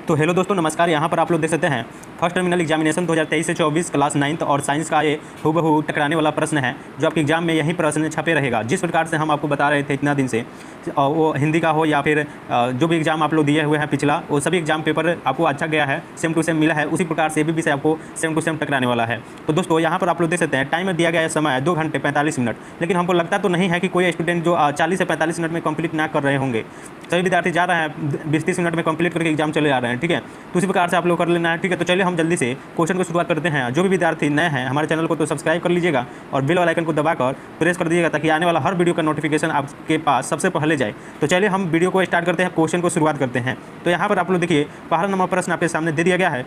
तो हेलो दोस्तों, नमस्कार। यहाँ पर आप लोग देख सकते हैं फर्स्ट टर्मिनल एग्जामिनेशन 2023 से 24 क्लास 9th और साइंस का ये हूबहू टकराने वाला प्रश्न है जो आपके एग्जाम में यही प्रश्न छपे रहेगा। जिस प्रकार से हम आपको बता रहे थे इतना दिन से, वो हिंदी का हो या फिर जो भी एग्जाम आप लोग दिए हुए हैं पिछला, वो सभी एग्जाम पेपर आपको अच्छा गया है, सेम टू सेम मिला है। उसी प्रकार से भी से आपको सेम टू सेम टकराने वाला है। तो दोस्तों यहाँ पर आप लोग देख सकते हैं टाइम दिया गया समय 2 घंटे 45 मिनट, लेकिन हमको लगता तो नहीं है कि कोई स्टूडेंट जो 40 से 45 मिनट में कंप्लीट ना कर रहे होंगे। सभी विद्यार्थी जा रहे हैं 20-30 मिनट में कंप्लीट करके एग्जाम चले जा रहे हैं, ठीक है। तो उसी प्रकार से आप लोग कर लेना है, ठीक है। तो चलिए हम जल्दी से क्वेश्चन को शुरुआत करते हैं। जो भी विद्यार्थी नए हैं हमारे चैनल को तो सब्सक्राइब कर लीजिएगा और बेल वाला आइकन को दबाकर प्रेस कर दीजिएगा ताकि आने वाला हर वीडियो का नोटिफिकेशन आपके पास सबसे पहले जाए। तो चलिए हम वीडियो को स्टार्ट करते हैं, क्वेश्चन को शुरुआत करते हैं। तो यहाँ पर आप लोग देखिए पहला नंबर प्रश्न आपके सामने दे दिया गया है।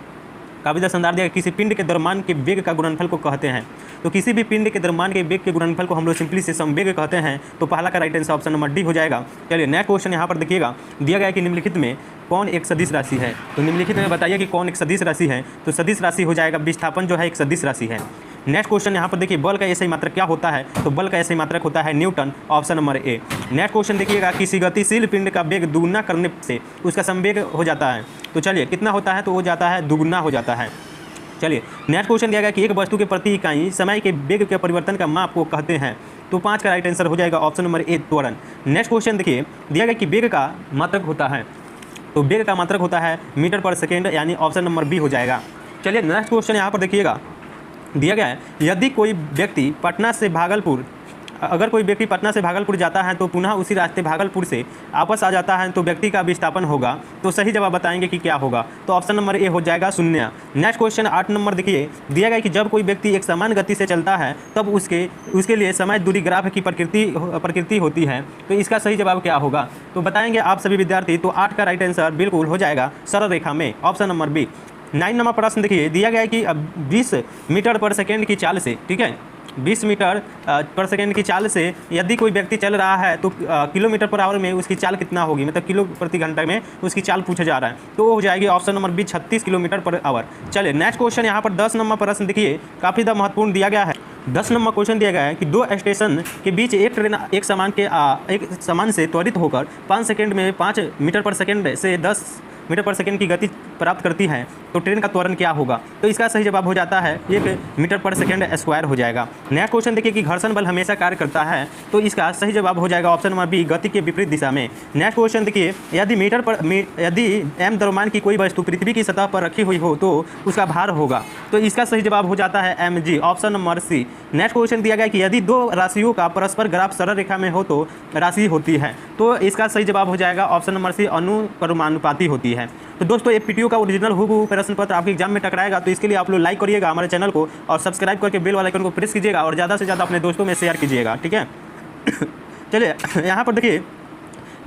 काबिदा संदार दिया किसी पिंड के द्रव्यमान के वेग का गुणनफल को कहते हैं। तो किसी भी पिंड के द्रव्यमान के वेग के गुणनफल को हम लोग सिंपली से संवेग कहते हैं। तो पहला का right answer option number D हो जाएगा। चलिए नया क्वेश्चन यहाँ पर देखिएगा, दिया गया है कि निम्नलिखित में कौन एक सदिश राशि है। तो निम्नलिखित में बताइए कि कौन एक सदिश राशि है। तो सदिश राशि हो जाएगा विस्थापन जो है एक सदिश राशि है। नेक्स्ट क्वेश्चन यहाँ पर देखिए बल का ऐसा मात्रक क्या होता है। तो बल का ऐसा मात्रक होता है Newton, option number A. Next question देखिएगा किसी गतिशील पिंड का वेग दुगुना करने से उसका संवेग हो जाता है। तो चलिए कितना होता है, तो वो जाता है दुगुना हो जाता है। चलिए नेक्स्ट क्वेश्चन दिया गया कि एक वस्तु के प्रति इकाई समय के वेग के परिवर्तन का माप को कहते हैं। तो 5 का राइट आंसर हो जाएगा ऑप्शन नंबर ए त्वरण। नेक्स्ट क्वेश्चन देखिए दिया गया कि वेग का मात्रक होता है। तो वेग का मात्रक होता है मीटर पर सेकेंड, यानी ऑप्शन नंबर बी हो जाएगा। चलिए नेक्स्ट क्वेश्चन यहाँ पर देखिएगा, दिया गया है यदि कोई व्यक्ति पटना से भागलपुर जाता है तो पुनः उसी रास्ते भागलपुर से वापस आ जाता है तो व्यक्ति का विस्थापन होगा। तो सही जवाब बताएंगे कि क्या होगा। तो ऑप्शन नंबर ए हो जाएगा 0। नेक्स्ट क्वेश्चन 8 नंबर देखिए, दिया गया कि जब कोई व्यक्ति एक समान गति से चलता है तब उसके लिए समय दूरी ग्राफ की प्रकृति होती है। तो इसका सही जवाब क्या होगा, तो बताएंगे आप सभी विद्यार्थी। तो 8 का राइट आंसर बिल्कुल हो जाएगा सरल रेखा में, ऑप्शन नंबर बी। 9 नंबर प्रश्न देखिए, दिया गया है कि 20 मीटर पर सेकेंड की चाल से, ठीक है, 20 मीटर पर सेकेंड की चाल से यदि कोई व्यक्ति चल रहा है तो किलोमीटर पर आवर में उसकी चाल कितना होगी, मतलब किलो प्रति घंटा में उसकी चाल पूछा जा रहा है। तो वो हो जाएगी option number B 36 kilometre per hour. चलिए नेक्स्ट क्वेश्चन यहाँ पर 10 नंबर प्रश्न देखिए, काफ़ी ज़्यादा महत्वपूर्ण दिया गया है। 10 नंबर क्वेश्चन दिया गया है कि 2 स्टेशन के बीच एक ट्रेन एक समान से त्वरित होकर 5 सेकेंड में 5 मीटर पर सेकेंड से 10 मीटर पर सेकेंड की गति प्राप्त करती है। तो ट्रेन का त्वरण क्या होगा। तो इसका सही जवाब हो जाता है 1 मीटर पर सेकेंड स्क्वायर हो जाएगा। नेक्स्ट क्वेश्चन देखिए कि घर्षण बल हमेशा कार्य करता है। तो इसका सही जवाब हो जाएगा ऑप्शन नंबर बी गति के विपरीत दिशा में। नेक्स्ट क्वेश्चन देखिए, यदि एम द्रव्यमान की कोई वस्तु पृथ्वी की सतह पर रखी हुई हो तो उसका भार होगा। तो इसका सही जवाब हो जाता है M G, option number C. Next question दिया गया कि यदि 2 राशियों का परस्पर ग्राफ सरल रेखा में हो तो राशि होती है। तो इसका सही जवाब हो जाएगा ऑप्शन नंबर सी अनुक्रमानुपाती होती है। तो दोस्तों ये पीटीओ का ओरिजिनल हूबहू प्रश्न पत्र आपके एग्जाम में टकराएगा। तो इसके लिए आप लोग लाइक करिएगा हमारे चैनल को और सब्सक्राइब करके बेल वाला आइकन को प्रेस कीजिएगा और ज़्यादा से ज़्यादा अपने दोस्तों में शेयर कीजिएगा, ठीक है। चलिए यहाँ पर देखिए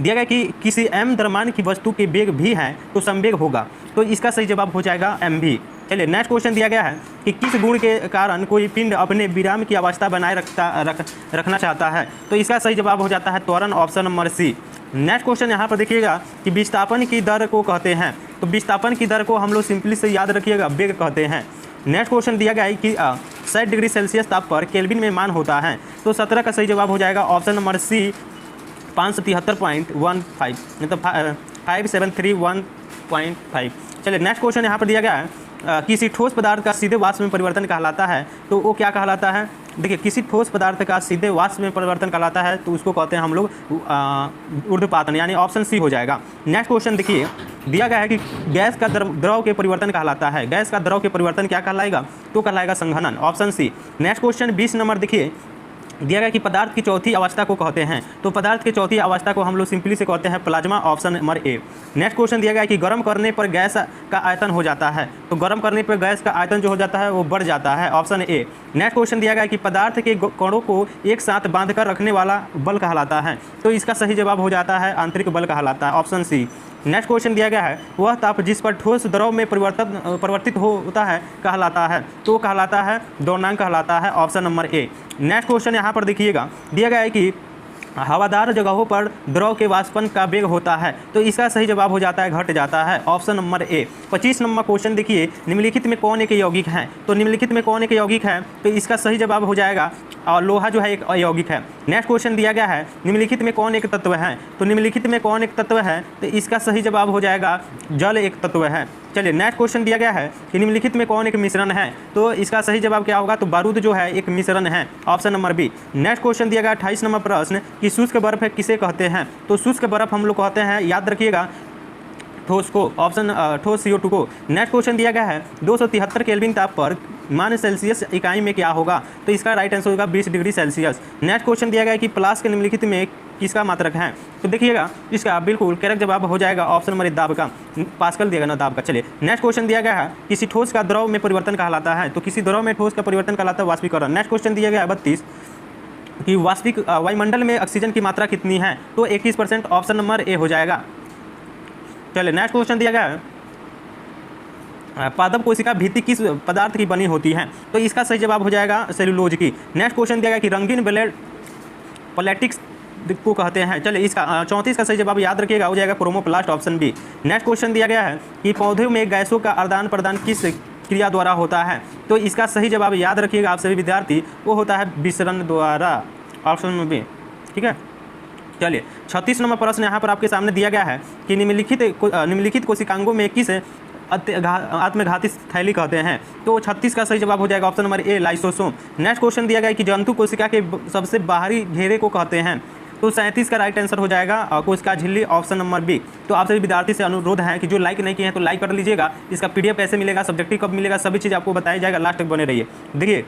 दिया गया कि किसी एम द्रव्यमान की वस्तु के वेग भी है तो संवेग होगा। तो इसका सही जवाब हो जाएगा एम भी। चलिए नेक्स्ट क्वेश्चन दिया गया है कि किस गुण के कारण कोई पिंड अपने विराम की अवस्था बनाए रखना चाहता है। तो इसका सही जवाब हो जाता है त्वरण, option number C. Next question यहाँ पर देखिएगा कि विस्थापन की दर को कहते हैं। तो विस्थापन की दर को हम लोग सिंपली से याद रखिएगा वेग कहते हैं। नेक्स्ट क्वेश्चन दिया गया है कि 60 डिग्री सेल्सियस ताप पर केल्विन में मान होता है। तो 17 का सही जवाब हो जाएगा ऑप्शन नंबर सी 573.15, मतलब 5731.5। चलिए नेक्स्ट क्वेश्चन यहाँ पर दिया गया है किसी ठोस पदार्थ का सीधे वाष्प में परिवर्तन कहलाता है। तो वो क्या कहलाता है, देखिए किसी ठोस पदार्थ का सीधे वाष्प में परिवर्तन कहलाता है तो उसको कहते हैं हम लोग ऊर्ध्वपातन, यानी ऑप्शन सी हो जाएगा। नेक्स्ट क्वेश्चन देखिए, दिया गया है कि गैस का द्रव के परिवर्तन कहलाता है। गैस का द्रव के परिवर्तन क्या कहलाएगा, तो कहलाएगा संघनन, option C. Next question 20 number देखिए, दिया गया कि पदार्थ की चौथी अवस्था को कहते हैं। तो पदार्थ की चौथी अवस्था को हम लोग सिंपली से कहते हैं plasma, option number A. Next question दिया गया है कि गर्म करने पर गैस का आयतन हो जाता है। तो गर्म करने पर गैस का आयतन जो हो जाता है वो बढ़ जाता है, ऑप्शन ए। नेक्स्ट क्वेश्चन दिया गया है कि पदार्थ के कणों को एक साथ बांधकर रखने वाला बल कहलाता है। तो इसका सही जवाब हो जाता है आंतरिक बल कहलाता है, ऑप्शन सी। नेक्स्ट क्वेश्चन दिया गया है वह ताप जिस पर ठोस द्रव में परिवर्तित होता है कहलाता है। तो कहलाता है द्रव्यमान कहलाता है, option number A. Next question यहाँ पर देखिएगा, दिया गया है कि हवादार जगहों पर द्रव के वाष्पन का वेग होता है। तो इसका सही जवाब हो जाता है घट जाता है, option number A. 25 number question देखिए, निम्नलिखित में कौन एक यौगिक है? तो निम्नलिखित में कौन एक यौगिक है? तो इसका सही जवाब हो जाएगा और लोहा जो है एक अयौगिक है। नेक्स्ट क्वेश्चन दिया गया है, निम्नलिखित में कौन एक तत्व है? तो निम्नलिखित में कौन एक तत्व है? तो इसका सही जवाब हो जाएगा जल एक तत्व है। चलिए नेक्स्ट क्वेश्चन दिया गया है कि निम्नलिखित में कौन एक मिश्रण है? तो इसका सही जवाब क्या होगा? तो बारूद जो है एक मिश्रण है, option number B. Next question दिया गया 28 नंबर प्रश्न कि शुष्क बर्फ किसे कहते हैं? तो शुष्क बर्फ हम लोग कहते हैं, याद रखिएगा, ठोस को, ऑप्शन ठोस CO2 को। नेक्स्ट क्वेश्चन दिया गया है 273 केल्विन ताप पर मान सेल्सियस इकाई में क्या होगा? तो इसका राइट आंसर होगा 20 डिग्री सेल्सियस। नेक्स्ट क्वेश्चन दिया गया है कि प्लास के निम्नलिखित में किसका मात्रक है? तो देखिएगा इसका बिल्कुल करेक्ट जवाब हो जाएगा ऑप्शन नंबर दाब का, पास्कल दिया गया ना दाब का। चलिए नेक्स्ट क्वेश्चन दिया गया है किसी ठोस का द्रव में परिवर्तन कहलाता है? तो किसी द्रव में ठोस का परिवर्तन कहलाता है वाष्पीकरण। नेक्स्ट क्वेश्चन दिया गया है 32 कि वाष्पिक वायुमंडल में ऑक्सीजन की मात्रा कितनी है? तो 21%, ऑप्शन नंबर ए हो जाएगा। चलिए नेक्स्ट क्वेश्चन दिया गया है पादप कोशिका भित्ति किस पदार्थ की बनी होती है? तो इसका सही जवाब हो जाएगा सेलुलोज की। नेक्स्ट क्वेश्चन दिया गया कि रंगीन ब्लेड प्लेटिक्स को कहते हैं। चलिए इसका 34 का सही जवाब याद रखिएगा हो जाएगा chromoplast, option B. Next question दिया गया है कि पौधों में गैसों का आदान प्रदान किस क्रिया द्वारा होता है? तो इसका सही जवाब याद रखिएगा आप सभी विद्यार्थी, वो होता है विसरण द्वारा, ऑप्शन नंबर बी। ठीक है, चलिए 36 नंबर प्रश्न यहाँ पर आपके सामने दिया गया है कि निम्नलिखित कोशिकांगों में किस आत्मघाती थैली कहते हैं? तो 36 का सही जवाब हो जाएगा option number A lysosome. Next question दिया गया है कि जंतु कोशिका के सबसे बाहरी घेरे को कहते हैं? तो 37 का राइट आंसर हो जाएगा कोशिका झिल्ली, ऑप्शन नंबर बी। तो आप सभी विद्यार्थी से अनुरोध है कि जो लाइक नहीं किए हैं तो लाइक कर लीजिएगा। इसका PDF कैसे मिलेगा, सब्जेक्टिव कब मिलेगा, सभी चीज़ आपको बताया जाएगा, लास्ट तक बने रहिए। देखिए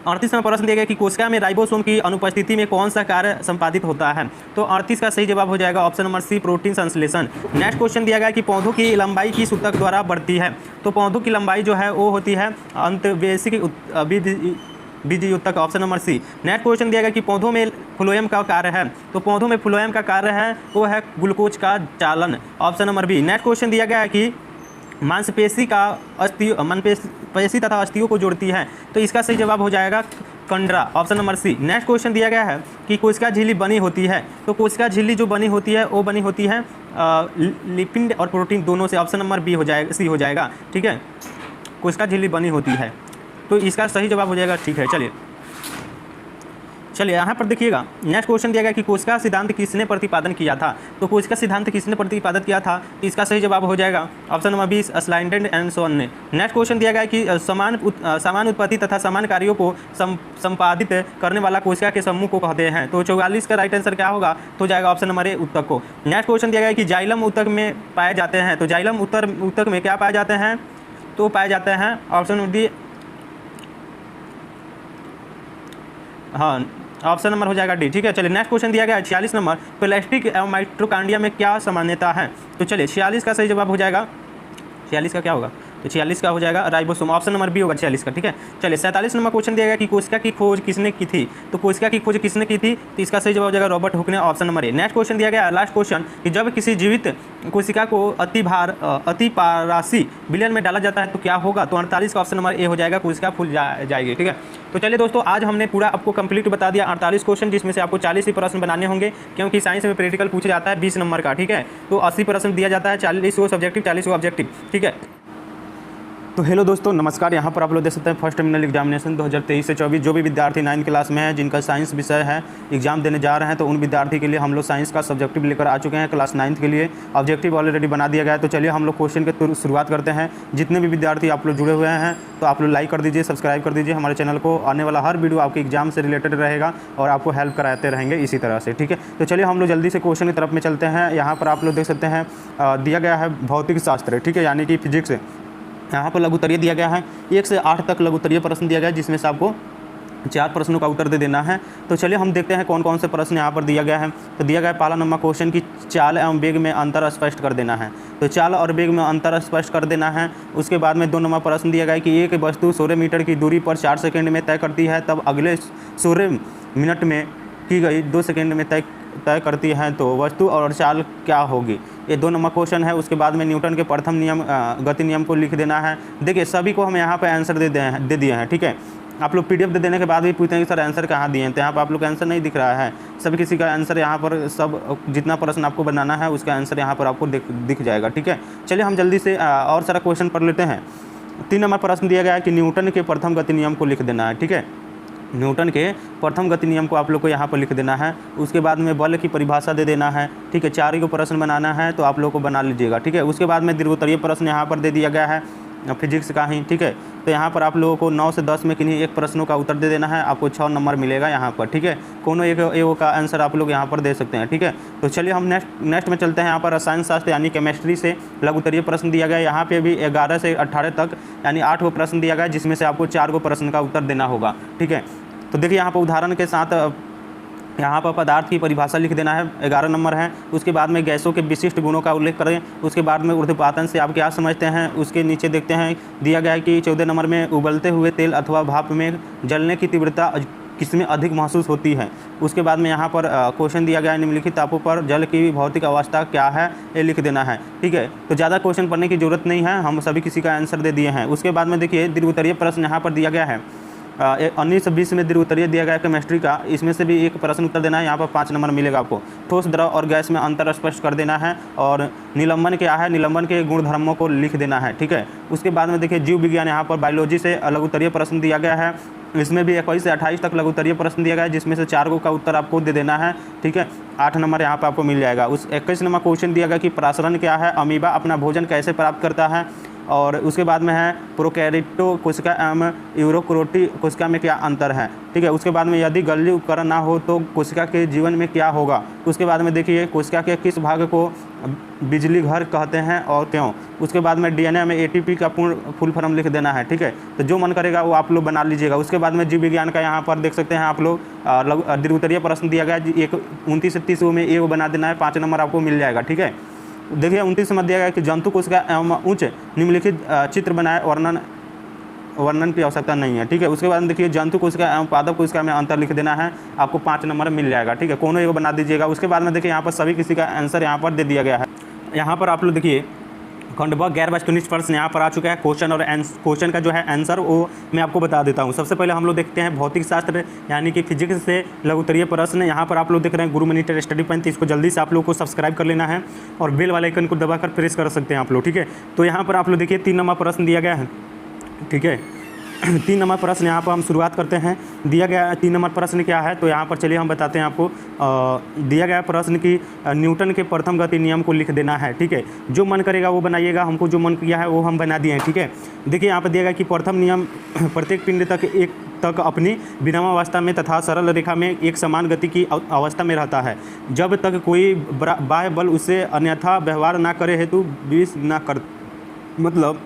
38 में प्रश्न दिया गया कि कोशिका में राइबोसोम की अनुपस्थिति में कौन सा कार्य संपादित होता है? तो 38 का सही जवाब हो जाएगा ऑप्शन नंबर सी प्रोटीन संश्लेषण। नेक्स्ट क्वेश्चन दिया गया कि पौधों की लंबाई किस ऊतक द्वारा बढ़ती है? तो पौधों की लंबाई जो है वो होती है अंतःवेशिक बीजी ऊतक, option number C. Next question दिया गया कि पौधों में फ्लोएम का कार्य है? तो पौधों में फ्लोएम का कार्य है वो है ग्लूकोज का चालन, option number B. Next question दिया गया है कि मांसपेशी तथा अस्थियों को जोड़ती है? तो इसका सही जवाब हो जाएगा कंडरा, option number C. Next question दिया गया है कि कोशिका झिल्ली बनी होती है? तो कोशिका झिल्ली जो बनी होती है वो बनी होती है लिपिड और प्रोटीन दोनों से, ऑप्शन नंबर बी हो जाएगा, सी हो जाएगा। ठीक है, कोशिका झिल्ली बनी होती है, तो इसका सही जवाब हो जाएगा। ठीक है, चलिए यहाँ पर देखिएगा नेक्स्ट क्वेश्चन दिया गया कि कोशिका सिद्धांत किसने प्रतिपादन किया था? तो कोशिका सिद्धांत किसने प्रतिपादित किया था? इसका सही जवाब हो जाएगा ऑप्शन नंबर 20 स्लाइडेन एंड सोन ने। नेक्स्ट क्वेश्चन दिया गया कि समान उत्पत्ति तथा समान कार्यों को संपादित करने वाला कोशिका के समूह को कहते हैं? तो 44 का राइट आंसर क्या होगा? तो जाएगा ऑप्शन नंबर ए ऊतक को। नेक्स्ट क्वेश्चन दिया गया कि जाइलम ऊतक में पाए जाते हैं? तो जाइलम ऊतक में क्या पाए जाते हैं? तो पाए जाते हैं ऑप्शन नंबर डी, हाँ ऑप्शन नंबर हो जाएगा डी। ठीक है, चलिए नेक्स्ट क्वेश्चन दिया गया है 46 नंबर, प्लास्टिक एवं माइटोकॉन्ड्रिया में क्या समानता है? तो चलिए 46 का सही जवाब हो जाएगा, 46 का क्या होगा? तो 46 का हो जाएगा राइबोसोम, ऑप्शन नंबर बी होगा 46 का। ठीक है, चलिए 47 नंबर क्वेश्चन दिया गया कि कोशिका की खोज किसने की थी? तो कोशिका की खोज किसने की थी? तो इसका सही जवाब हो जाएगा रॉबर्ट हुक ने, option number A. Next question दिया गया लास्ट क्वेश्चन कि जब किसी जीवित कोशिका को अतिपारासी विलयन में डाला जाता है तो क्या होगा? तो 48 का ऑप्शन नंबर ए हो जाएगा, कोशिका फूल जाएगी। ठीक है, तो चलिए दोस्तों आज हमने पूरा आपको कंप्लीट बता दिया 48 क्वेश्चन, जिसमें से आपको 40 ही प्रश्न बनाने होंगे, क्योंकि साइंस में प्रैक्टिकल पूछा जाता है 20 नंबर का। ठीक है, तो 80 प्रश्न दिया जाता है, 40 वो सब्जेक्टिव 40 वो ऑब्जेक्टिव। ठीक है, तो हेलो दोस्तों नमस्कार। यहाँ पर आप लोग देख सकते हैं फर्स्ट टर्मिनल एग्जामिनेशन 2023 से 24 जो भी विद्यार्थी 9th क्लास में है जिनका साइंस विषय है एग्जाम देने जा रहे हैं, तो उन विद्यार्थी के लिए हम लोग साइंस का सब्जेक्टिव लेकर आ चुके हैं। क्लास 9th के लिए ऑब्जेक्टिव ऑलरेडी बना दिया गया है। तो चलिए हम लोग क्वेश्चन की शुरुआत करते हैं। जितने भी विद्यार्थी आप लोग जुड़े हुए हैं तो आप लोग लाइक कर दीजिए, सब्सक्राइब कर दीजिए हमारे चैनल को। आने वाला हर वीडियो आपके एग्जाम से रिलेटेड रहेगा और आपको हेल्प कराते रहेंगे इसी तरह से। ठीक है, तो चलिए हम लोग जल्दी से क्वेश्चन की तरफ में चलते हैं। यहाँ पर आप लोग देख सकते हैं दिया गया है भौतिक शास्त्र, ठीक है, यानी कि फिजिक्स। यहाँ पर लघुत्तरीय दिया गया है, 1 से 8 तक लघुत्तरीय प्रश्न दिया गया है, जिसमें से आपको 4 प्रश्नों का उत्तर दे देना है। तो चलिए हम देखते हैं कौन कौन से प्रश्न यहाँ पर दिया गया है। तो दिया गया है पहला नंबर क्वेश्चन की चाल एवं वेग में अंतर स्पष्ट कर देना है। तो चाल और वेग में अंतर स्पष्ट कर देना है। उसके बाद में 2 नंबर प्रश्न दिया गया है कि एक वस्तु 16 मीटर की दूरी पर 4 सेकंड में तय करती है, तब अगले 16 मिनट में की गई 2 सेकंड में तय करती है, तो वस्तु और चाल क्या होगी? ये 2 नंबर क्वेश्चन है। उसके बाद में न्यूटन के प्रथम नियम गति नियम को लिख देना है। देखिए सभी को हम यहाँ पे आंसर दे दिए हैं। ठीक है, आप लोग PDF दे देने के बाद भी पूछते हैं कि सर आंसर कहाँ दिए हैं, तो यहाँ पर आप लोग का आंसर नहीं दिख रहा है। सब किसी का आंसर यहाँ पर, सब जितना प्रश्न आपको बनाना है उसका आंसर यहाँ पर आपको दिख जाएगा, ठीक है। चलिए हम जल्दी से और सारा क्वेश्चन पढ़ लेते हैं। 3 नंबर प्रश्न दिया गया है कि न्यूटन के प्रथम गति नियम को लिख देना है, ठीक है। न्यूटन के प्रथम गति नियम को आप लोग को यहाँ पर लिख देना है। उसके बाद में बल की परिभाषा दे देना है, ठीक है। 4 को प्रश्न बनाना है तो आप लोग को बना लीजिएगा, ठीक है। उसके बाद में दीर्घोत्तरीय प्रश्न यहाँ पर दे दिया गया है फिजिक्स का ही, ठीक है। तो यहाँ पर आप लोगों को 9 से 10 में किन्हीं एक प्रश्नों का उत्तर दे देना है, आपको 6 नंबर मिलेगा यहाँ पर, ठीक है। कोनो एक का आंसर आप लोग यहाँ पर दे सकते हैं, ठीक है। तो चलिए हम नेक्स्ट में चलते हैं। यहाँ पर रसायन शास्त्र यानी केमिस्ट्री से लघुत्तरीय प्रश्न दिया गया है। यहाँ पे भी 11 से 18 तक यानी 8 को प्रश्न दिया गया है, जिसमें से आपको 4 को प्रश्न का उत्तर देना होगा, ठीक है। तो देखिए यहाँ पर उदाहरण के साथ यहाँ पर पदार्थ की परिभाषा लिख देना है, 11 नंबर है। उसके बाद में गैसों के विशिष्ट गुणों का उल्लेख करें। उसके बाद में ऊर्ध्वपातन से आप क्या समझते हैं, उसके नीचे देखते हैं दिया गया है कि 14 नंबर में उबलते हुए तेल अथवा भाप में जलने की तीव्रता किसमें अधिक महसूस होती है। उसके बाद में यहाँ पर क्वेश्चन दिया गया है निम्नलिखित तापों पर जल की भौतिक अवस्था क्या है, ये लिख देना है, ठीक है। तो ज़्यादा क्वेश्चन पढ़ने की जरूरत नहीं है, हम सभी किसी का आंसर दे दिए हैं। उसके बाद में देखिए दीर्घोत्तरीय प्रश्न यहाँ पर दिया गया है 1920 में दीर्घोत्तरीय दिया गया है केमिस्ट्री का, इसमें से भी एक प्रश्न उत्तर देना है। यहाँ पर 5 नंबर मिलेगा आपको। ठोस, द्रव और गैस में अंतर स्पष्ट कर देना है और निलंबन क्या है, निलंबन के गुणधर्मों को लिख देना है, ठीक है। उसके बाद में देखिए जीव विज्ञान, यहाँ पर बायोलॉजी से लघुत्तरीय प्रश्न दिया गया है। इसमें भी 21 से 28 तक लघुत्तरीय प्रश्न दिया गया है, जिसमें से 4 का उत्तर आपको दे देना है, ठीक है। 8 नंबर यहाँ पर आपको मिल जाएगा। उस 21 नंबर क्वेश्चन दिया गया कि प्रासरण क्या है, अमीबा अपना भोजन कैसे प्राप्त करता है। और उसके बाद में है प्रोकैरियोट कोशिका एवं यूरोक्रोटी कोशिका में क्या अंतर है, ठीक है। उसके बाद में यदि गलनी उपकरण ना हो तो कोशिका के जीवन में क्या होगा। उसके बाद में देखिए कोशिका के किस भाग को बिजली घर कहते हैं और क्यों। उसके बाद में DNA में ATP का पूर्ण फुल फॉर्म लिख देना है, ठीक है। तो जो मन करेगा वो आप लोग बना लीजिएगा। उसके बाद में जीव विज्ञान का यहाँ पर देख सकते हैं आप लोग दीर्घोत्तरीय प्रश्न दिया गया है, 29 से 30 में वो बना देना है, 5 नंबर आपको मिल जाएगा, ठीक है। देखिए 29 में दिया गया कि जंतु कोशिका एवं उच्च निम्नलिखित चित्र बनाए, वर्णन की आवश्यकता नहीं है, ठीक है। उसके बाद देखिए जंतु कोशिका एवं पादप कोशिका में अंतर लिख देना है, आपको 5 नंबर मिल जाएगा, ठीक है। कोनो एक बना दीजिएगा। उसके बाद में देखिए यहाँ पर सभी किसी का आंसर यहाँ पर दे दिया गया है। यहाँ पर आप लोग देखिए खंडभाग गैर वस्तुनिष्ठ प्रश्न यहाँ पर आ चुका है। क्वेश्चन का जो है आंसर वो मैं आपको बता देता हूँ। सबसे पहले हम लोग देखते हैं भौतिक शास्त्र यानी कि फिजिक्स से लघुत्तरीय प्रश्न। यहाँ पर आप लोग देख रहे हैं गुरु मॉनिटर स्टडी पॉइंट, इसको जल्दी से आप लोग को सब्सक्राइब कर लेना है और बेल वाले आइकन को दबाकर प्रेस कर सकते हैं आप लोग, ठीक है। तो यहाँ पर आप लोग देखिए 3 नंबर प्रश्न दिया गया है, ठीक है। 3 नंबर प्रश्न यहाँ पर हम शुरुआत करते हैं। दिया गया 3 नंबर प्रश्न क्या है, तो यहाँ पर चलिए हम बताते हैं आपको। दिया गया प्रश्न कि न्यूटन के प्रथम गति नियम को लिख देना है, ठीक है। जो मन करेगा वो बनाइएगा, हमको जो मन किया है वो हम बना दिए हैं, ठीक है। देखिए यहाँ पर दिया गया कि प्रथम नियम प्रत्येक पिंड तक अपनी विरामावस्था में तथा सरल रेखा में एक समान गति की अवस्था में रहता है, जब तक कोई बाह्य बल उससे अन्यथा व्यवहार ना करे हेतु विष ना कर। मतलब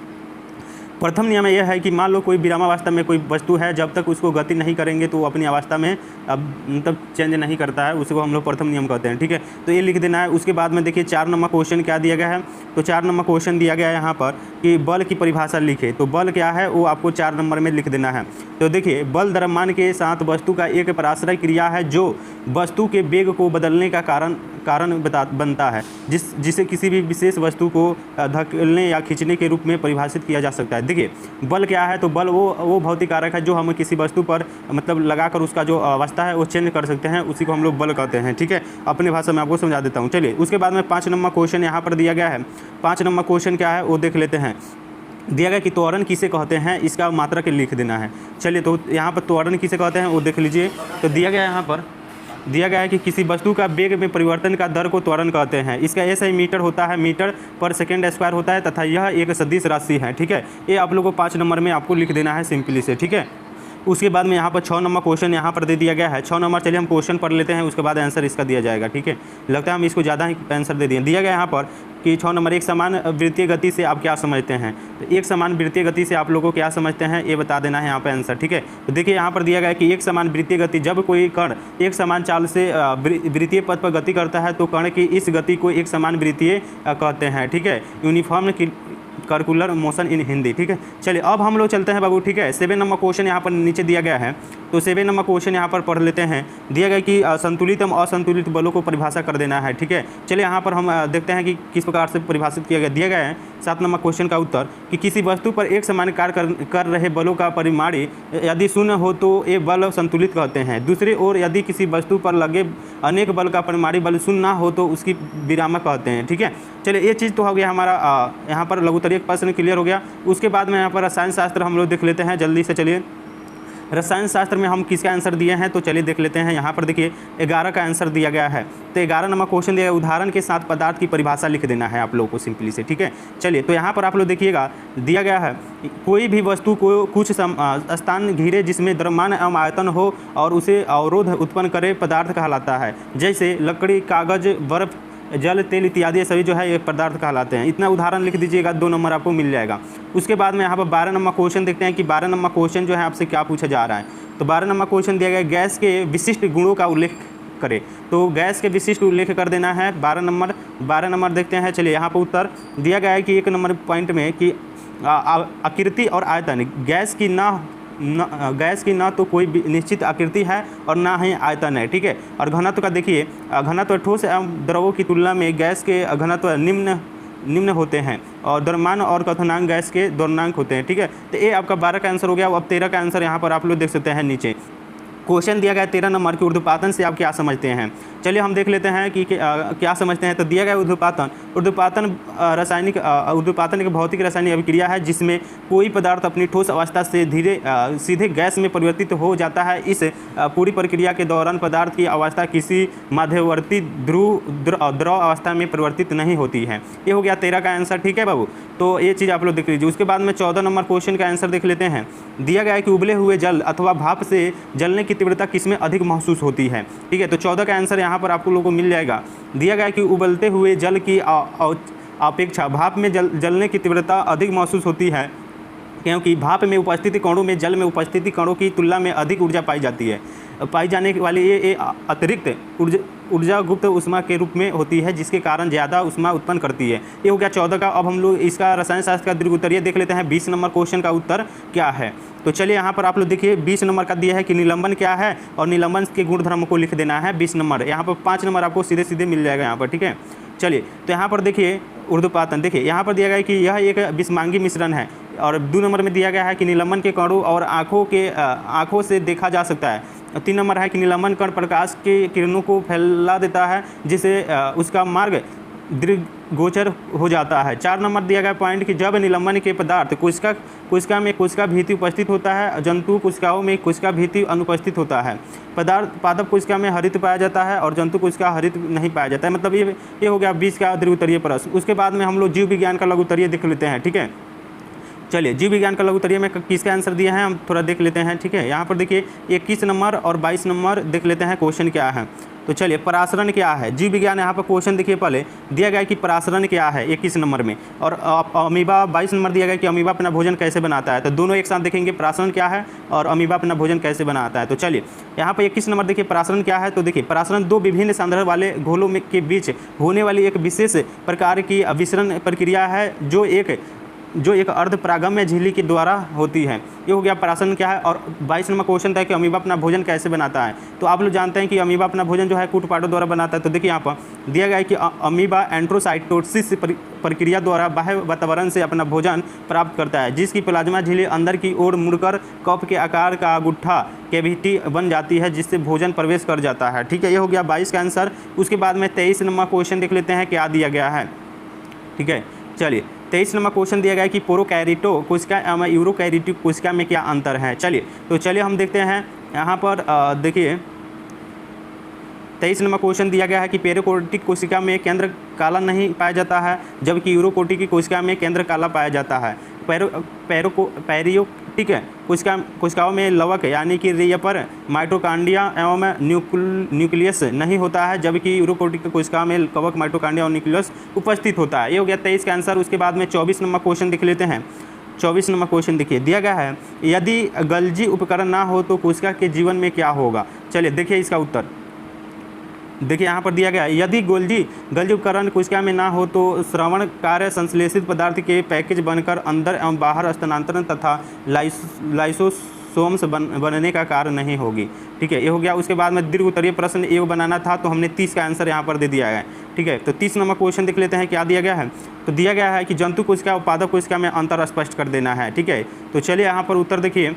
प्रथम नियम यह है कि मान लो कोई विरामावस्था में कोई वस्तु है, जब तक उसको गति नहीं करेंगे तो वो अपनी अवस्था में अब मतलब चेंज नहीं करता है, उसको हम लोग प्रथम नियम कहते हैं, ठीक है। तो ये लिख देना है। उसके बाद में देखिए 4 नंबर क्वेश्चन क्या दिया गया है, तो 4 नंबर क्वेश्चन दिया गया है यहाँ पर कि बल की परिभाषा लिखे। तो बल क्या है वो आपको 4 नंबर में लिख देना है। तो देखिए बल द्रव्यमान के साथ वस्तु का एक पराश्रय क्रिया है जो वस्तु के वेग को बदलने का कारण बनता है, जिसे किसी भी विशेष वस्तु को धकेलने या खींचने के रूप में परिभाषित किया जा सकता है। देखिए बल क्या है, तो बल वो भौतिक कारक है जो हम किसी वस्तु पर मतलब लगाकर उसका जो अवस्था है वो चेंज कर सकते हैं, उसी को हम लोग बल कहते हैं, ठीक है। अपनी भाषा में आपको समझा देता हूँ। चलिए उसके बाद में 5 नंबर क्वेश्चन यहाँ पर दिया गया है। 5 नंबर क्वेश्चन क्या है वो देख लेते हैं। दिया गया कि त्वरण किसे कहते हैं, इसका मात्रक लिख देना है। चलिए तो यहाँ पर त्वरण किसे कहते हैं वो देख लीजिए। तो दिया गया यहाँ पर दिया गया है कि किसी वस्तु का वेग में परिवर्तन का दर को त्वरण कहते हैं। इसका SI मीटर होता है, मीटर पर सेकेंड स्क्वायर होता है तथा यह एक सदिश राशि है, ठीक है। ये आप लोगों को 5 नंबर में आपको लिख देना है सिंपली से, ठीक है। उसके बाद में यहाँ पर 6 नंबर क्वेश्चन यहाँ पर दे दिया गया है। 6 नंबर चलिए हम क्वेश्चन पढ़ लेते हैं, उसके बाद आंसर इसका दिया जाएगा, ठीक है। लगता है हम इसको ज़्यादा ही आंसर दे दिए। दिया गया यहाँ पर कि 6 नंबर एक समान वृत्तीय गति से आप क्या समझते हैं। तो एक समान वृत्तीय गति से आप लोगों को क्या समझते हैं ये बता देना है यहाँ पर आंसर, ठीक है। तो देखिए यहाँ पर दिया गया है कि एक समान वृत्तीय गति, जब कोई कण एक समान चाल से वृत्तीय पथ पर गति करता है तो कण की इस गति को एक समान वृत्तीय कहते हैं, ठीक है। Uniform circular motion in Hindi, ठीक है। चलिए अब हम लोग चलते हैं बाबू, ठीक है। 7 नंबर क्वेश्चन यहाँ पर नीचे दिया गया है। तो 7 नंबर क्वेश्चन यहाँ पर पढ़ लेते हैं। दिया गया कि संतुलित एवं असंतुलित बलों को परिभाषा कर देना है, ठीक है। चलिए यहाँ पर हम देखते हैं कि किस प्रकार से परिभाषित किया गया। दिया गया है 7 नंबर क्वेश्चन का उत्तर कि किसी वस्तु पर एक समान कार्य कर रहे बलों का परिमाण यदि शून्य हो तो ये बल संतुलित कहते हैं। दूसरी ओर यदि किसी वस्तु पर लगे अनेक बल का परिमाणी बल शून्य ना हो तो उसकी विरामक कहते हैं, ठीक है। चलिए ये चीज़ तो हो गया हमारा यहाँ पर लघुत्तरीय प्रश्न क्लियर हो गया। उसके बाद में यहाँ पर रसायन शास्त्र हम लोग देख लेते हैं जल्दी से। चलिए रसायन शास्त्र में हम किसका आंसर दिए हैं तो चलिए देख लेते हैं। यहाँ पर देखिए 11 का आंसर दिया गया है। तो 11 नंबर क्वेश्चन दिया गया, उदाहरण के साथ पदार्थ की परिभाषा लिख देना है आप लोगों को सिंपली से, ठीक है। चलिए तो यहाँ पर आप लोग देखिएगा दिया गया है कोई भी वस्तु को कुछ स्थान घिरे जिसमें द्रव्यमान एवं आयतन हो और उसे अवरोध उत्पन्न करे पदार्थ कहलाता है। जैसे लकड़ी, कागज, बर्फ, जल, तेल इत्यादि सभी जो है ये पदार्थ कहलाते हैं। इतना उदाहरण लिख दीजिएगा, 2 नंबर आपको मिल जाएगा। उसके बाद में यहाँ पर 12 नंबर क्वेश्चन देखते हैं कि 12 नंबर क्वेश्चन जो है आपसे क्या पूछा जा रहा है। तो 12 नंबर क्वेश्चन दिया गया गैस के विशिष्ट गुणों का उल्लेख करें। तो गैस के विशिष्ट उल्लेख कर देना है। 12 नंबर देखते हैं। चलिए यहाँ पर उत्तर दिया गया है कि 1 नंबर पॉइंट में कि आकृति और आयतन गैस की ना तो कोई निश्चित आकृति है और ना ही आयतन है, ठीक है। और घनत्व का देखिए, घनत्व ठोस एवं द्रवों की तुलना में गैस के घनत्व निम्न होते हैं और द्रव्यमान और क्वथनांक गैस के द्रव्यमानक होते हैं, ठीक है। तो ये आपका 12 का आंसर हो गया। अब 13 का आंसर यहाँ पर आप लोग देख सकते हैं नीचे। क्वेश्चन दिया गया 13 नंबर की ऊर्ध्वपातन से आप क्या समझते हैं। चलिए हम देख लेते हैं कि क्या समझते हैं। तो दिया गया ऊर्ध्वपातन एक भौतिक रासायनिक अभिक्रिया है जिसमें कोई पदार्थ अपनी ठोस अवस्था से सीधे गैस में परिवर्तित हो जाता है। इस पूरी प्रक्रिया के दौरान पदार्थ की अवस्था किसी मध्यवर्ती द्रव अवस्था में परिवर्तित नहीं होती है। ये हो गया 13 का आंसर, ठीक है बाबू। तो ये चीज़ आप लोग देख लीजिए। उसके बाद में 14 नंबर क्वेश्चन का आंसर देख लेते हैं। दिया गया है कि उबले हुए जल अथवा भाप से जलने की तीव्रता किसमें अधिक महसूस होती है, ठीक है। तो 14 का आंसर यहाँ पर आपको लोगों को मिल जाएगा। दिया गया है कि उबलते हुए जल की अपेक्षा भाप में जलने की तीव्रता अधिक महसूस होती है क्योंकि भाप में उपस्थित कणों में जल में उपस्थित कणों की तुलना में अधिक ऊर्जा पाई जाती है। पाई जाने वाली ये अतिरिक्त ऊर्जा गुप्त ऊष्मा के रूप में होती है जिसके कारण ज़्यादा ऊष्मा उत्पन्न करती है। ये हो गया 14 का। अब हम लोग इसका रसायन शास्त्र का दीर्घ उत्तरीय देख लेते हैं। 20 नंबर क्वेश्चन का उत्तर क्या है। तो चलिए यहाँ पर आप लोग देखिए 20 नंबर का दिया है कि निलंबन क्या है और निलंबन के गुणधर्म को लिख देना है। 20 नंबर यहाँ पर 5 नंबर आपको सीधे सीधे मिल जाएगा यहाँ पर, ठीक है। चलिए तो यहाँ पर देखिए ऊर्ध्वपातन, देखिए यहाँ पर दिया गया है कि यह एक विषमांगी मिश्रण है। और 2 नंबर में दिया गया है कि निलंबन के कणों और आँखों से देखा जा सकता है। 3 नंबर है कि निलंबन कण प्रकाश के किरणों को फैला देता है जिससे उसका मार्ग दृष्टिगोचर हो जाता है। 4 नंबर दिया गया पॉइंट कि जब निलंबन के पदार्थ कोशिका में कोशिका भीति उपस्थित होता है, जंतु कोशिकाओं में कोशिका भीति अनुपस्थित होता है। पदार्थ पादप कोशिका में हरित पाया जाता है और जंतु कोशिका हरित नहीं पाया जाता है। मतलब ये हो गया 20 का दीर्घ उत्तरीय प्रश्न। उसके बाद में हम लोग जीव विज्ञान का लघु उत्तरीय देख लेते हैं, ठीक है। चलिए जीव विज्ञान का लघु उत्तरीय में किसका आंसर दिया है हम थोड़ा देख लेते हैं, ठीक है। यहाँ पर देखिए 21 नंबर और 22 नंबर देख लेते हैं क्वेश्चन क्या है। तो चलिए परासरण क्या है। जीव विज्ञान यहाँ पर क्वेश्चन देखिए पहले दिया गया है कि परासरण क्या है 21 नंबर में, और अमीबा 22 नंबर दिया गया कि अमीबा अपना भोजन कैसे बनाता है। तो दोनों एक साथ देखेंगे परासरण क्या है और अमीबा अपना भोजन कैसे बनाता है। तो चलिए यहाँ पर 21 नंबर देखिए परासरण क्या है। तो देखिए परासरण 2 विभिन्न सांद्रता वाले घोलों में के बीच होने वाली एक विशेष प्रकार की अभिसरण प्रक्रिया है जो एक अर्ध परागम्य झिल्ली के द्वारा होती है। ये हो गया परासरण क्या है। और 22 नंबर क्वेश्चन था कि अमीबा अपना भोजन कैसे बनाता है। तो आप लोग जानते हैं कि अमीबा अपना भोजन जो है कूटपाटों द्वारा बनाता है। तो देखिए यहाँ पर दिया गया है कि अमीबा एंट्रोसाइटोसिस प्रक्रिया द्वारा बाह्य वातावरण से अपना भोजन प्राप्त करता है जिसकी प्लाज्मा झिल्ली अंदर की ओर मुड़कर कप के आकार का गुट्ठा कैविटी बन जाती है जिससे भोजन प्रवेश कर जाता है, ठीक है। ये हो गया 22 का आंसर। उसके बाद में 23 नंबर क्वेश्चन देख लेते हैं क्या दिया गया है, ठीक है। चलिए 23 नंबर क्वेश्चन दिया गया है कि प्रोकैरियोट कोशिका एवं यूरोकैरियोटिक कोशिका में क्या अंतर है। चलिए हम देखते हैं यहाँ पर देखिए 23 नंबर क्वेश्चन दिया गया है कि पेरियोटिक कोशिका में केंद्र काला नहीं पाया जाता है जबकि यूरोकोटिक की कोशिका में केंद्र काला पाया जाता है। पेरियोटिक कोशिकाओं में लवक यानी कि रेपर माइटोकांड्रिया एवं न्यूक्लियस नहीं होता है जबकि यूरोकोटिक कोशिकाओं में कवक माइटोकांड्रिया और न्यूक्लियस उपस्थित होता है। ये हो गया 23 का आंसर। उसके बाद में 24 नंबर क्वेश्चन देख लेते हैं। 24 नंबर क्वेश्चन देखिए दिया गया है यदि गल्जी उपकरण ना हो तो कोशिका के जीवन में क्या होगा। चलिए देखिए इसका उत्तर देखिए यहाँ पर दिया गया है यदि गल्जी उपकरण कोशिका में ना हो तो श्रवण कार्य संश्लेषित पदार्थ के पैकेज बनकर अंदर एवं बाहर स्थानांतरण तथा सोम्स बनने का कारण नहीं होगी। ठीक है, ये हो गया। उसके बाद में दीर्घ उत्तरीय प्रश्न ये बनाना था, तो हमने 30 का आंसर यहाँ पर दे दिया है। ठीक है, तो 30 नंबर क्वेश्चन देख लेते हैं क्या दिया गया है। तो दिया गया है कि जंतु कोशिका और पादप कोशिका में अंतर स्पष्ट कर देना है। ठीक है, तो चलिए यहाँ पर उत्तर देखिए,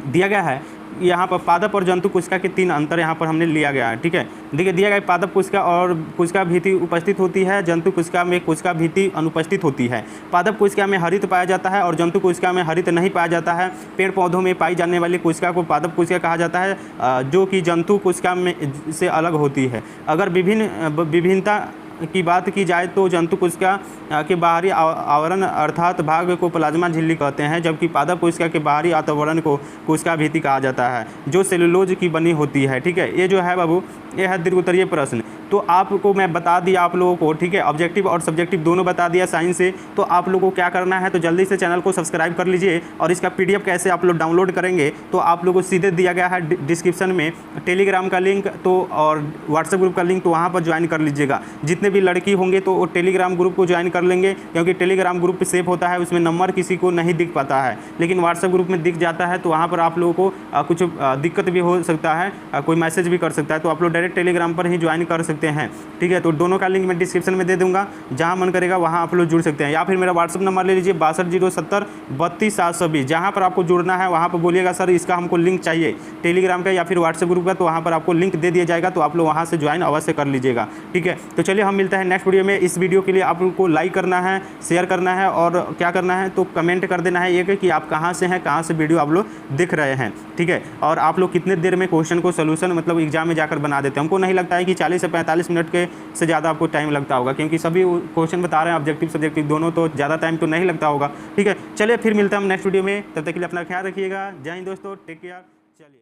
दिया गया है यहाँ पर पादप और जंतु कोशिका के 3 अंतर यहाँ पर हमने लिया गया है। ठीक है, देखिए दिया गया पादप कोशिका और कोशिका भित्ति उपस्थित होती है, जंतु कोशिका में कोशिका भित्ति अनुपस्थित होती है। पादप कोशिका में हरित पाया जाता है और जंतु कोशिका में हरित नहीं पाया जाता है। पेड़ पौधों में पाई जाने वाली कोशिका को पादप कोशिका कहा जाता है, जो कि जंतु कोशिका में से अलग होती है। अगर विभिन्नता की बात की जाए तो जंतु कोशिका के बाहरी आवरण अर्थात भाग को प्लाज्मा झिल्ली कहते हैं, जबकि पादप कोशिका के बाहरी आवरण को कोशिका भित्ति कहा जाता है, जो सेलुलोज की बनी होती है। ठीक है, ये जो है बाबू, ये है दीर्घ उत्तरीय प्रश्न। तो आपको मैं बता दिया आप लोगों को। ठीक है, ऑब्जेक्टिव और सब्जेक्टिव दोनों बता दिया साइंस से। तो आप लोगों को क्या करना है, तो जल्दी से चैनल को सब्सक्राइब कर लीजिए। और इसका PDF कैसे आप लोग डाउनलोड करेंगे, तो आप लोगों को सीधे दिया गया है डिस्क्रिप्शन में टेलीग्राम का लिंक तो और व्हाट्सएप ग्रुप का लिंक, तो वहाँ पर ज्वाइन कर लीजिएगा। जितने भी लड़की होंगे तो वो टेलीग्राम ग्रुप को ज्वाइन कर लेंगे, क्योंकि टेलीग्राम ग्रुप पे सेव होता है, उसमें नंबर किसी को नहीं दिख पाता है, लेकिन व्हाट्सएप ग्रुप में दिख जाता है। तो वहाँ पर आप लोगों को कुछ दिक्कत भी हो सकता है, कोई मैसेज भी कर सकता है, तो आप लोग डायरेक्ट टेलीग्राम पर ही ज्वाइन कर सकते हैं। ठीक है, तो दोनों का लिंक मैं डिस्क्रिप्शन में दे दूंगा, जहां मन करेगा वहां आप लोग जुड़ सकते हैं। या फिर मेरा व्हाट्सअप नंबर ले लीजिए 6207032720। जहां पर आपको जुड़ना है वहां पर बोलिएगा सर इसका हमको लिंक चाहिए टेलीग्राम का या फिर व्हाट्सएप ग्रुप का, तो वहां पर आपको लिंक दे दिया जाएगा, तो आप लोग वहां से ज्वाइन अवश्य कर लीजिएगा। ठीक है, तो चलिए हम मिलते हैं नेक्स्ट वीडियो में। इस वीडियो के लिए आप लोग को लाइक करना है, शेयर करना है और क्या करना है, तो कमेंट कर देना है ये कि आप कहाँ से हैं, कहाँ से वीडियो आप लोग दिख रहे हैं। ठीक है, और आप लोग कितने देर में क्वेश्चन को सोल्यूशन मतलब एग्जाम में जाकर बना देते हैं। हमको नहीं लगता है कि 40 से 45 मिनट के से ज़्यादा आपको टाइम लगता होगा, क्योंकि सभी क्वेश्चन बता रहे हैं ऑब्जेक्टिव सब्जेक्टिव दोनों, तो ज़्यादा टाइम तो नहीं लगता होगा। ठीक है, चलिए फिर मिलते हैं हम नेक्स्ट वीडियो में। तब तक के लिए अपना ख्याल रखिएगा। जय हिंद दोस्तों, टेक केयर। चलिए।